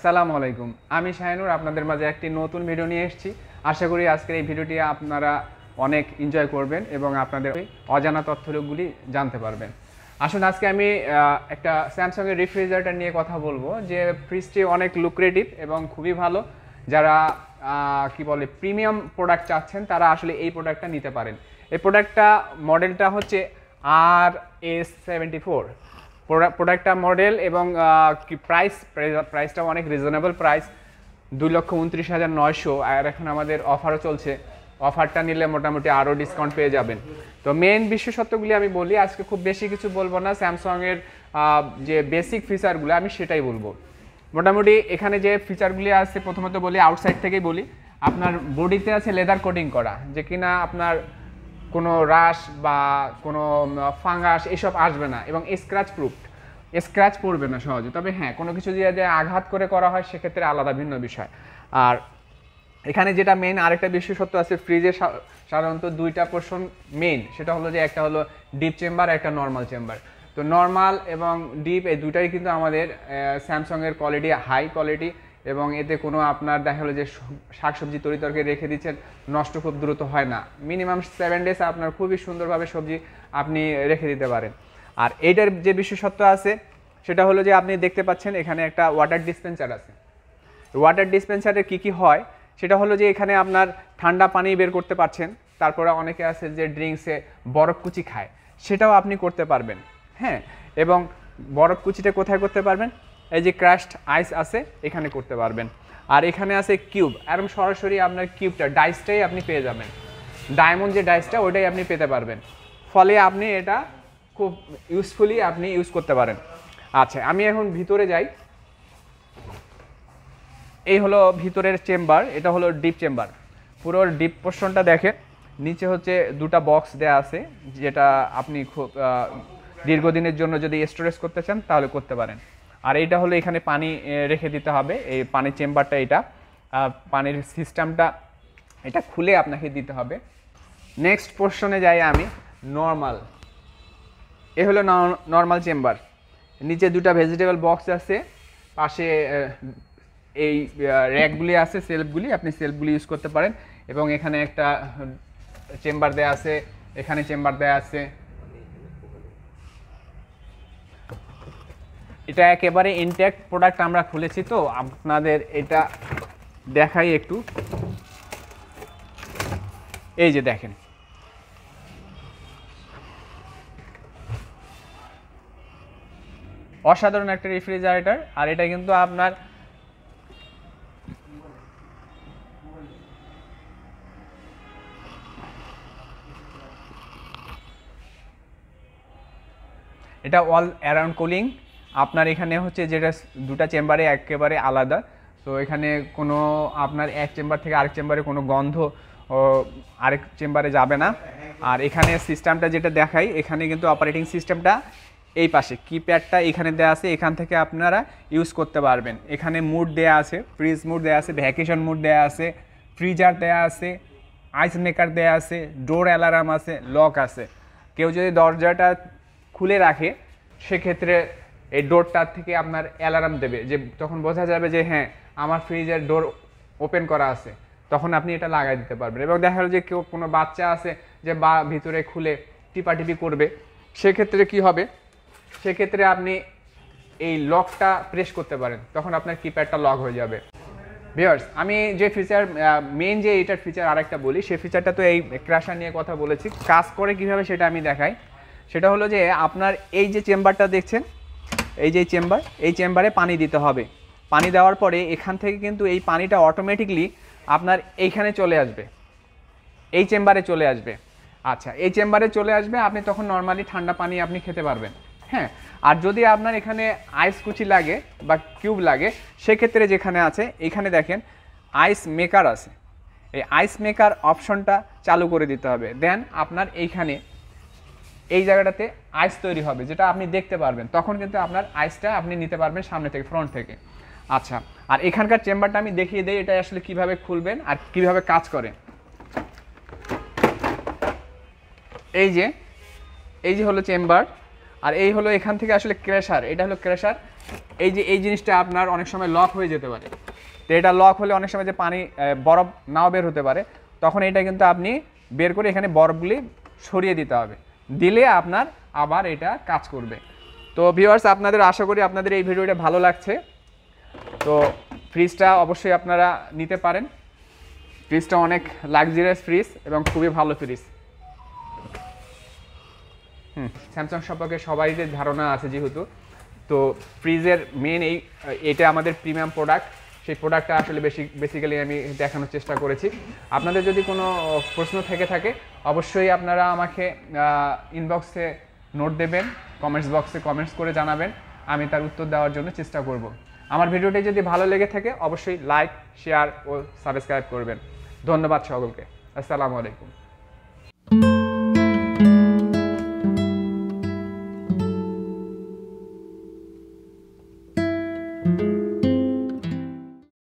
আসসালামু আলাইকুম। আমি শাহিনুর আপনাদের মাঝে একটি নতুন ভিডিও নিয়ে এসেছি। আশা করি আজকের এই ভিডিওটি আপনারা অনেক এনজয় করবেন এবং আপনাদের অজানা তথ্যগুলি জানতে পারবেন। আসুন আজকে আমি একটা স্যামসাংয়ের রেফ্রিজারেটর নিয়ে কথা বলবো, যে ফ্রিজটি অনেক লুক্রেটিভ এবং খুবই ভালো। যারা কি বলে প্রিমিয়াম প্রোডাক্ট চাচ্ছেন তারা আসলে এই প্রোডাক্টটা নিতে পারেন। এই প্রোডাক্টটা মডেলটা হচ্ছে RS74 প্রোডাক্টটা মডেল এবং কি প্রাইসটা অনেক রিজনেবল প্রাইস, 2,29,900। আর এখন আমাদের অফারও চলছে, অফারটা নিলে মোটামুটি আরও ডিসকাউন্ট পেয়ে যাবেন। তো মেইন বিশেষত্বগুলি আমি বলি, আজকে খুব বেশি কিছু বলবো না, স্যামসাংয়ের যে বেসিক ফিচারগুলো আমি সেটাই বলবো। মোটামুটি এখানে যে ফিচারগুলি আছে প্রথমত বলি, আউটসাইড থেকেই বলি। আপনার বডিতে আছে লেদার কোটিং করা, যে কিনা আপনার কোনো রাশ বা কোনো ফাঙ্গাস এসব আসবে না, এবং স্ক্র্যাচ পড়বে না সহজে। তবে হ্যাঁ, কোনো কিছু দিয়ে যে আঘাত করে করা হয় সেক্ষেত্রে আলাদা ভিন্ন বিষয়। আর এখানে যেটা মেইন আরেকটা বিশেষত্ব আছে, ফ্রিজে সাধারণত দুইটা পোর্শন মেইন, সেটা হলো যে একটা হলো ডিপ চেম্বার, একটা নর্মাল চেম্বার। তো নর্মাল এবং ডিপ এই দুটাই কিন্তু আমাদের স্যামসাংয়ের কোয়ালিটি হাই কোয়ালিটি, এবং এতে কোনো আপনার দেখা হলো যে শাকসবজি তরিতরকারি রেখে দিচ্ছেন, নষ্ট খুব দ্রুত হয় না। মিনিমাম 7 ডেজ আপনার খুবই সুন্দরভাবে সবজি আপনি রেখে দিতে পারেন। আর এইটার যে বিশেষত্ব আছে সেটা হলো যে আপনি দেখতে পাচ্ছেন এখানে একটা ওয়াটার ডিসপেন্সার আছে। ওয়াটার ডিসপেন্সারে কি হয় সেটা হলো যে এখানে আপনার ঠান্ডা পানি বের করতে পারছেন। তারপরে অনেকে আছে যে ড্রিঙ্কসে বরফ কুচি খায়, সেটাও আপনি করতে পারবেন। হ্যাঁ, এবং বরফ কুচিটা কোথায় করতে পারবেন? এই যে ক্রাশড আইস আছে এখানে করতে পারবেন। আর এখানে আছে কিউব, এবং সরাসরি আপনার কিউবটা ডাইসটাই আপনি পেয়ে যাবেন, ডায়মন্ড যে ডাইসটা ওইটাই আপনি পেতে পারবেন। ফলে আপনি এটা খুব ইউজফুলি আপনি ইউজ করতে পারেন। আচ্ছা, আমি এখন ভিতরে যাই। এই হলো ভিতরের চেম্বার, এটা হলো ডিপ চেম্বার। পুরো ডিপ পোর্শনটা দেখেন, নিচে হচ্ছে দুটা বক্স দেয়া আছে, যেটা আপনি খুব দীর্ঘদিনের জন্য যদি স্টোরেজ করতে চান তাহলে করতে পারেন। আর এইটা হলো এখানে পানি রেখে দিতে হবে, এই পানির চেম্বারটা। এটা পানির সিস্টেমটা এটা খুলে আপনাকে দিতে হবে। নেক্সট পোর্শনে যাই আমি, নর্মাল। এ হলো নর্মাল চেম্বার। নিচে দুটা ভেজিটেবল বক্স আছে, পাশে এই র্যাকগুলি আছে, সেলফগুলি, আপনি সেলফগুলি ইউজ করতে পারেন। এবং এখানে একটা চেম্বার দেয়া আছে, এখানে চেম্বার দেয়া আছে। এটা একেবারে ইনট্যাক্ট প্রোডাক্ট আমরা খুলেছি, তো আপনাদের এটা দেখাই একটু। এই যে দেখেন, অসাধারণ একটা রেফ্রিজারেটর। আর এটা কিন্তু আপনার এটা অল অ্যারাউন্ড কুলিং। আপনার এখানে হচ্ছে যেটা দুটা চেম্বারে একেবারে আলাদা, তো এখানে কোনো আপনার এক চেম্বার থেকে আরেক চেম্বারে কোনো গন্ধ আরেক চেম্বারে যাবে না। আর এখানে সিস্টেমটা যেটা দেখাই, এখানে কিন্তু অপারেটিং সিস্টেমটা এই পাশে কিপ্যাডটা এখানে দেওয়া আছে, এখান থেকে আপনারা ইউজ করতে পারবেন। এখানে মুড দেয়া আছে, ফ্রিজ মুড দেয়া আছে, ভ্যাকেশন মুড দেয়া আছে, ফ্রিজার দেয়া আছে, আইস মেকার দেয়া আছে, ডোর অ্যালার্ম আছে, লক আছে। কেউ যদি দরজাটা খুলে রাখে সেক্ষেত্রে এই ডোরটার থেকে আপনার অ্যালার্ম দেবে, যে তখন বোঝা যাবে যে হ্যাঁ আমার ফ্রিজের ডোর ওপেন করা আছে, তখন আপনি এটা লাগাই দিতে পারবেন। এবং দেখা গেল যে কেউ কোনো বাচ্চা আছে যে ভিতরে খুলে টিপাটিপি করবে, সেক্ষেত্রে কি হবে, সেক্ষেত্রে আপনি এই লকটা প্রেস করতে পারেন, তখন আপনার কিপ্যাডটা লক হয়ে যাবে। ভিউয়ার্স, আমি যে ফিচার মেইন যে এইটার ফিচার আরেকটা বলি, সেই ফিচারটা তো এই ক্র্যাশার নিয়ে কথা বলেছি, কাজ করে কিভাবে সেটা আমি দেখাই। সেটা হলো যে আপনার এই যে চেম্বারটা দেখছেন, এই যে চেম্বার, এই চেম্বারে পানি দিতে হবে। পানি দেওয়ার পরে এখান থেকে কিন্তু এই পানিটা অটোমেটিকলি আপনার এইখানে চলে আসবে, এই চেম্বারে চলে আসবে। আচ্ছা, এই চেম্বারে চলে আসবে, আপনি তখন নর্মালি ঠান্ডা পানি আপনি খেতে পারবেন। হ্যাঁ, আর যদি আপনার এখানে আইস কুচি লাগে বা কিউব লাগে, সেক্ষেত্রে যেখানে আছে এখানে দেখেন আইস মেকার আছে, এই আইস মেকার অপশনটা চালু করে দিতে হবে। দেন আপনার এইখানে এই জায়গাটাতে আইস তৈরি হবে, যেটা আপনি দেখতে পারবেন, তখন কিন্তু আপনার আইসটা আপনি নিতে পারবেন সামনে থেকে, ফ্রন্ট থেকে। আচ্ছা, আর এখানকার চেম্বারটা আমি দেখিয়ে দিই, এটা আসলে কিভাবে খুলবেন আর কিভাবে কাজ করে। এই যে হলো চেম্বার, আর এই হলো এখান থেকে আসলে ক্র্যাশার, এটা হলো ক্র্যাশার। এই জিনিসটা আপনার অনেক সময় লক হয়ে যেতে পারে। তো এটা লক হলে অনেক সময় যে পানি বরফ নাও বের হতে পারে, তখন এটা কিন্তু আপনি বের করে এখানে বরফগুলি সরিয়ে দিতে হবে, দিলে আপনার আবার এটা কাজ করবে। তো ভিউয়ার্স, আপনাদের আশা করি আপনাদের এই ভিডিওটা ভালো লাগছে। তো ফ্রিজটা অবশ্যই আপনারা নিতে পারেন। ফ্রিজটা অনেক লাক্সারিয়াস ফ্রিজ এবং খুবই ভালো ফ্রিজ। স্যামসাং সম্পর্কে সবারই ধারণা আছে যেহেতু, তো ফ্রিজের মেন এটা আমাদের প্রিমিয়াম প্রোডাক্ট, সেই প্রোডাক্টটা আসলে বেসিক্যালি আমি দেখানোর চেষ্টা করেছি। আপনাদের যদি কোনো প্রশ্ন থেকে থাকে অবশ্যই আপনারা আমাকে ইনবক্সে নোট দেবেন, কমেন্টস বক্সে কমেন্টস করে জানাবেন, আমি তার উত্তর দেওয়ার জন্য চেষ্টা করব। আমার ভিডিওটি যদি ভালো লেগে থাকে অবশ্যই লাইক, শেয়ার ও সাবস্ক্রাইব করবেন। ধন্যবাদ সকলকে। আসসালামু আলাইকুম।